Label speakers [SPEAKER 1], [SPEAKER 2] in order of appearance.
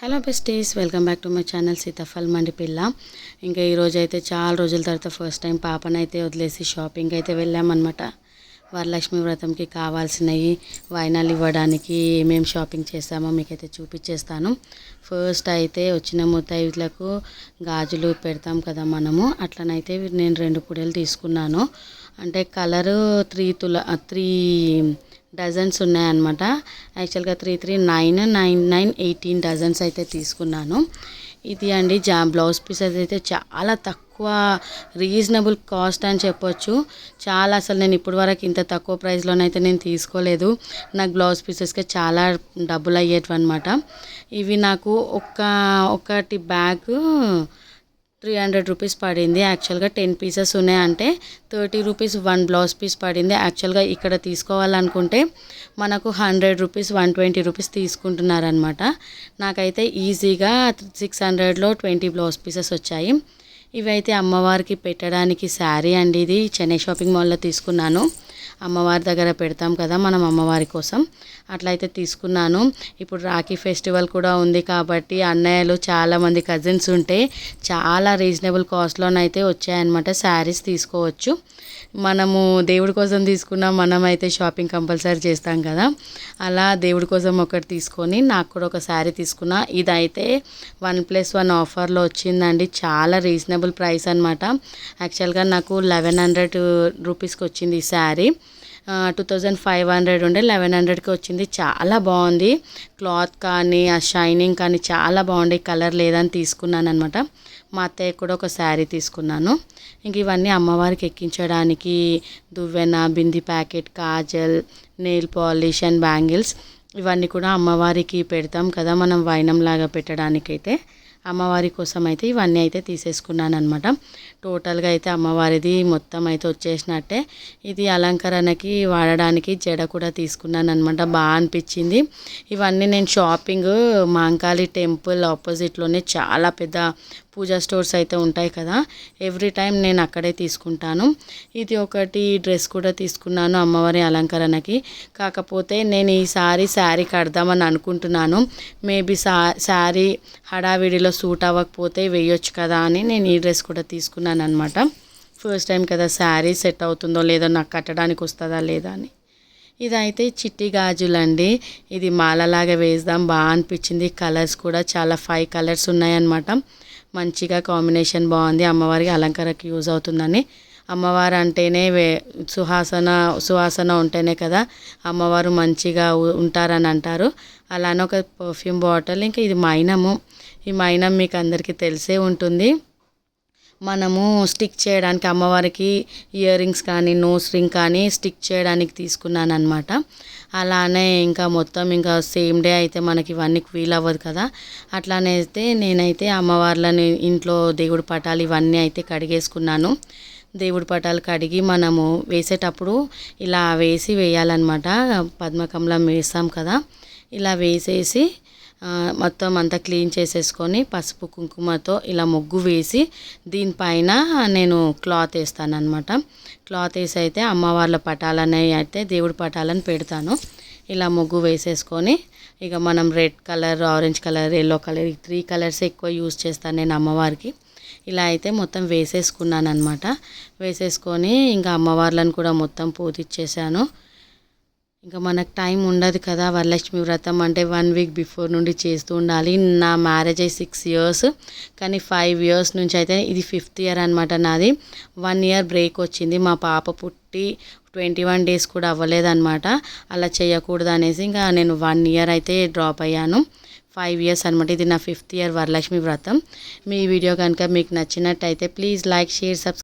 [SPEAKER 1] Hello besties, welcome back to my channel Sitaphal Mandi పిల్ల. ఇంకా ఈరోజు అయితే చాలా రోజుల తర్వాత ఫస్ట్ టైం పాపనైతే వదిలేసి షాపింగ్ అయితే వెళ్ళామన్నమాట. వరలక్ష్మి వ్రతంకి కావాల్సినవి వాయినాలు ఇవ్వడానికి ఏమేమి షాపింగ్ చేస్తామో మీకైతే చూపించేస్తాను. ఫస్ట్ అయితే వచ్చిన ముత్తైదులకు గాజులు పెడతాం కదా మనము, అట్లనైతే నేను 2 పుడేలు తీసుకున్నాను. అంటే కలరు 3 డజన్స్ ఉన్నాయన్నమాట. యాక్చువల్గా 3 3 9 9 9 18 డజన్స్ అయితే తీసుకున్నాను. ఇది అండి బ్లౌజ్ పీసెస్ అయితే చాలా తక్కువ, రీజనబుల్ కాస్ట్ అని చెప్పొచ్చు. చాలా అసలు నేను ఇప్పటి వరకు ఇంత తక్కువ ప్రైస్లోనైతే నేను తీసుకోలేదు. నాకు బ్లౌజ్ పీసెస్కి చాలా డబ్బులు అయ్యేటివి అనమాట. ఇవి నాకు ఒకటి బ్యాగ్ 300 రూపీస్ పడింది. యాక్చువల్గా 10 పీసెస్ ఉన్నాయంటే 30 రూపీస్ 1 బ్లౌజ్ పీస్ పడింది. యాక్చువల్గా ఇక్కడ తీసుకోవాలనుకుంటే మనకు 100 రూపీస్ 120 రూపీస్ తీసుకుంటున్నారనమాట. నాకైతే ఈజీగా 600లో 20 బ్లౌజ్ పీసెస్ వచ్చాయి. ఇవైతే అమ్మవారికి పెట్టడానికి శారీ అండి. ఇది చెన్నై షాపింగ్ మాల్లో తీసుకున్నాను. అమ్మవారి దగ్గర పెడతాం కదా మనం అమ్మవారి కోసం, అట్లయితే తీసుకున్నాను. ఇప్పుడు రాఖీ ఫెస్టివల్ కూడా ఉంది కాబట్టి అన్నయ్యలు చాలామంది కజిన్స్ ఉంటే చాలా రీజనబుల్ కాస్ట్లోనైతే వచ్చాయన్నమాట. శారీస్ తీసుకోవచ్చు. మనము దేవుడి కోసం తీసుకున్నాం, మనమైతే షాపింగ్ కంపల్సరీ చేస్తాం కదా, అలా దేవుడి కోసం ఒకటి తీసుకొని నాకు కూడా ఒక శారీ తీసుకున్నా. ఇదైతే 1+1 ఆఫర్లో వచ్చిందండి. చాలా రీజనబుల్ ప్రైస్ అనమాట. యాక్చువల్గా నాకు 1100 రూపీస్కి వచ్చింది ఈ శారీ. 2500 ఉండే 1100కి వచ్చింది. చాలా బాగుంది. క్లాత్ కానీ ఆ షైనింగ్ కానీ చాలా బాగుంది. కలర్ లేదని తీసుకున్నాను అనమాట. మా అత్తయ్య కూడా ఒక శారీ తీసుకున్నాను. ఇంక ఇవన్నీ అమ్మవారికి ఎక్కించడానికి దువ్వెన, bindi packet, kajal, nail polish and bangles ఇవన్నీ కూడా అమ్మవారికి పెడతాం కదా మనం వైనంలాగా పెట్టడానికైతే. అమ్మవారి కోసం అయితే ఇవన్నీ అయితే తీసేసుకున్నాను అనమాట. టోటల్గా అయితే అమ్మవారిది మొత్తం అయితే వచ్చేసినట్టే. ఇది అలంకరణకి వాడడానికి జడ కూడా తీసుకున్నాను అనమాట. బాగా అనిపించింది. ఇవన్నీ నేను షాపింగ్ మాంకాళి టెంపుల్ ఆపోజిట్లోనే చాలా పెద్ద పూజా స్టోర్స్ అయితే ఉంటాయి కదా, ఎవ్రీ టైం నేను అక్కడే తీసుకుంటాను. ఇది ఒకటి డ్రెస్ కూడా తీసుకున్నాను అమ్మవారి అలంకరణకి. కాకపోతే నేను ఈసారి శారీ కడదామని అనుకుంటున్నాను. మేబీ శారీ హడావిడిలో సూట్ అవ్వకపోతే వేయొచ్చు కదా అని నేను ఈ డ్రెస్ కూడా తీసుకున్నాను అనమాట. ఫస్ట్ టైం కదా, శారీ సెట్ అవుతుందో లేదో, నాకు కట్టడానికి వస్తుందా లేదా అని. ఇదైతే చిట్టి గాజులండి. ఇది మాలలాగా వేద్దాం, బాగా అనిపించింది. కలర్స్ కూడా చాలా 5 కలర్స్ ఉన్నాయన్నమాట. మంచిగా కాంబినేషన్ బాగుంది. అమ్మవారికి అలంకరణకి యూజ్ అవుతుందని. అమ్మవారు అంటేనే సువాసన ఉంటేనే కదా అమ్మవారు మంచిగా ఉంటారని అంటారు. అలానే ఒక పర్ఫ్యూమ్ బాటిల్. ఇంకా ఇది మైనము. ఈ మైనం మీకు అందరికీ తెలిసే ఉంటుంది. మనము స్టిక్ చేయడానికి అమ్మవారికి ఇయర్ రింగ్స్ కానీ నోస్ రింగ్ కానీ స్టిక్ చేయడానికి తీసుకున్నాను అనమాట. అలానే ఇంకా మొత్తం ఇంకా సేమ్ డే అయితే మనకి ఇవన్నీ వీలు అవ్వదు కదా, అట్లానే అయితే నేనైతే అమ్మవార్లని ఇంట్లో దేవుడి పటాలు ఇవన్నీ అయితే కడిగేసుకున్నాను. దేవుడి పటాలు కడిగి మనము వేసేటప్పుడు ఇలా వేయాలన్నమాట. పద్మకంలం వేస్తాం కదా, ఇలా వేసేసి మొత్తం అంతా క్లీన్ చేసేసుకొని పసుపు కుంకుమతో ఇలా ముగ్గు వేసి దీనిపైన నేను క్లాత్ వేస్తాను అనమాట. క్లాత్ వేసి అయితే అమ్మవార్ల పటాలని అయితే దేవుడి పటాలను పెడతాను. ఇలా ముగ్గు వేసేసుకొని ఇక మనం red colour, orange colour, yellow colour, ఈ 3 కలర్స్ ఎక్కువ యూజ్ చేస్తాను నేను అమ్మవారికి. ఇలా అయితే మొత్తం వేసేసుకున్నాను అనమాట. వేసేసుకొని ఇంకా అమ్మవార్లను కూడా మొత్తం పూజించేసాను. ఇంకా మనకు టైం ఉండదు కదా, వరలక్ష్మి వ్రతం అంటే 1 వీక్ బిఫోర్ నుండి చేస్తూ ఉండాలి. నా మ్యారేజ్ అయ్యి 6 ఇయర్స్, కానీ 5 ఇయర్స్ నుంచి అయితే ఇది 5th ఇయర్ అనమాట నాది. 1 ఇయర్ బ్రేక్ వచ్చింది. మా పాప పుట్టి 21 డేస్ కూడా అవ్వలేదన్నమాట. అలా చేయకూడదు అనేసి ఇంకా నేను 1 ఇయర్ అయితే డ్రాప్ అయ్యాను. 5 ఇయర్స్ అనమాట. ఇది నా 5th ఇయర్ వరలక్ష్మి వ్రతం. మీ వీడియో కనుక మీకు నచ్చినట్టయితే ప్లీజ్ లైక్, షేర్, సబ్స్క్రైబ్.